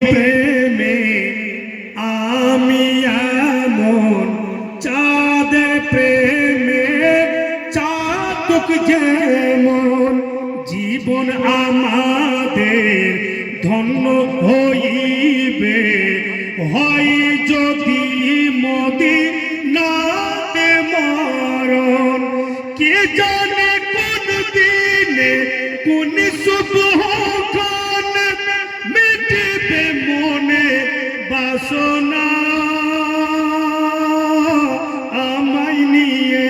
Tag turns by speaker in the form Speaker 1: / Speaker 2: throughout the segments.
Speaker 1: প্রেমে আমি এমন চাঁদের প্রেমে চাতক যেমন জীবন আমাদের ধন্য হইবে হয় যদি মদিনাতে মরণ কে জানে কোন দিনে কোন শুভ মিটিবে মনে বাসনা আমায় নিয়ে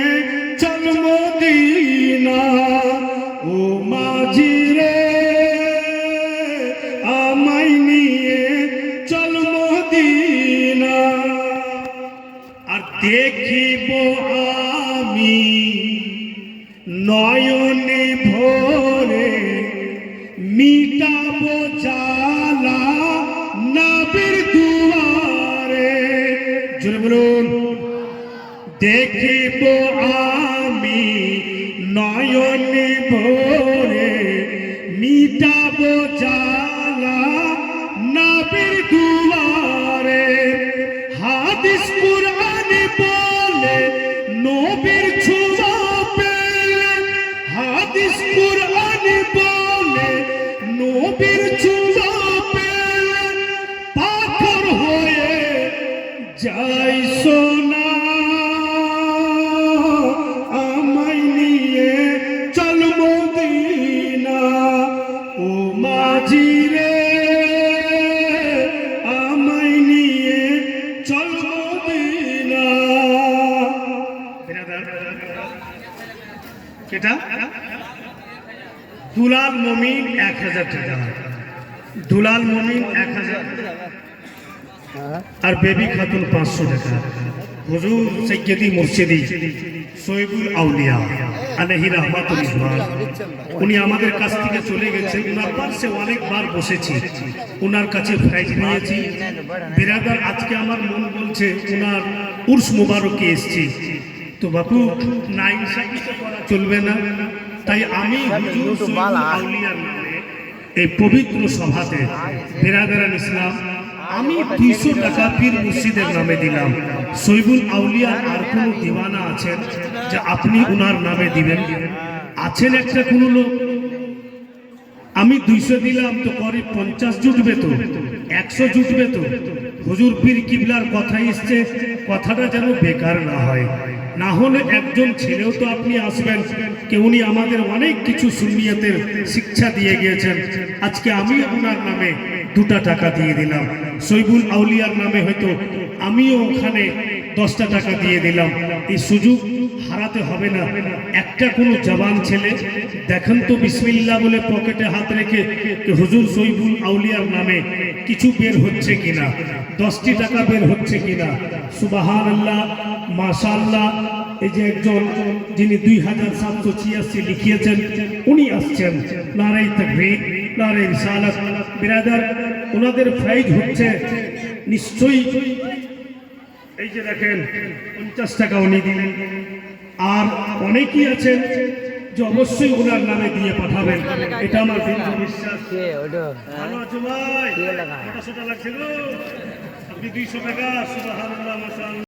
Speaker 1: চল মদিনা ও মাঝি রে আমায় নিয়ে চল মদিনা আর দেখিব আমি নয়নে ভরে মিটাবো জালা নবীর দুয়ারে জোরে বলুন দেখিব আমি নয়নে ভরে মিটাবো জালা নবীর দুয়ারে হাদিস কুরআনে বলে নবীর ছোঁয়া পেলে হাদিস কুরআনে বলে নবীর ছোঁয়া পেলে পাথর হয়ে যাই সোনা আমায় নিয়ে চল মদিনা ও মাঝি রে আমায় নিয়ে চল মদিনা কেটা দুলাল মমিন 1000 টাকা দুলাল মমিন 1000 আর বেবি খাতুন 500 টাকা হুজুর সৈয়দি মুর্শিদি সৈয়দুল আউলিয়া আলাইহি রাহমাতুল্লাহ উনি আমাদের কাছ থেকে চলে গেছেন উনার পাশে অনেকবার বসেছি উনার কাছে ফ্রাইজ নিয়েছি বিরাদার আজকে আমার মন বলছে উনার উর্স মুবারকে এসেছি তো বাপু নাইনসাফি তো করা চলবে না তাই আমি হুজুর সৈয়দুল আউলিয়ার নামে এই পবিত্র সভাতে বিরাদারান ইসলাম আমি 200 টাকা পীর মুর্শিদের নামে দিলাম সৈয়দুল আউলিয়া আর কোন দিওয়ানা আছেন যে আপনি উনার নামে দিবেন আছেন একটা কোন লোক আমি 200 দিলাম তো করিব 50 জুটবে তো 100 জুটবে তো হুজুর পীর কিবলার কথা এসছে কথাটা যেন বেকার না হয় না হলে একজন ছেলেও তো আপনি আসবেন কে উনি আমাদের অনেক কিছু সুন্নিয়তের শিক্ষা দিয়ে গিয়েছেন আজকে আমি ওনার নামে 2 টাকা দিয়ে দিলাম সৈয়দুল আউলিয়ার নামে হয়তো আমিও ওখানে 10 টাকা দিয়ে দিলাম এই সুযোগ হারাতে হবে না একটা কোনো জওয়ান ছেলে দেখেন তো বিসমিল্লাহ বলে পকেটে হাত রেখে হুজুর সৈয়দুল আউলিয়ার নামে কিছু বের হচ্ছে কিনা 10 টাকা বের হচ্ছে কিনা সুবহানাল্লাহ মাশাআল্লাহ এই যে একজন যিনি 2786 লিখিয়েছেন উনি আসছেন নারায়ে তাকবীর নারায়ে রিসালাত বিরাদার ওনাদের ফাইজ হচ্ছে নিশ্চয়ই এই যে দেখেন 50 টাকা উনি দিলেন আর অনেকেই আছেন যে অবশ্যই ওনার নামে দিয়ে পাঠাবেন এটা আমার দৃঢ় বিশ্বাস ভালো আছো ভাই কটা লাগছে গো আপনি 200 টাকা সুবহানাল্লাহ মাশাআল্লাহ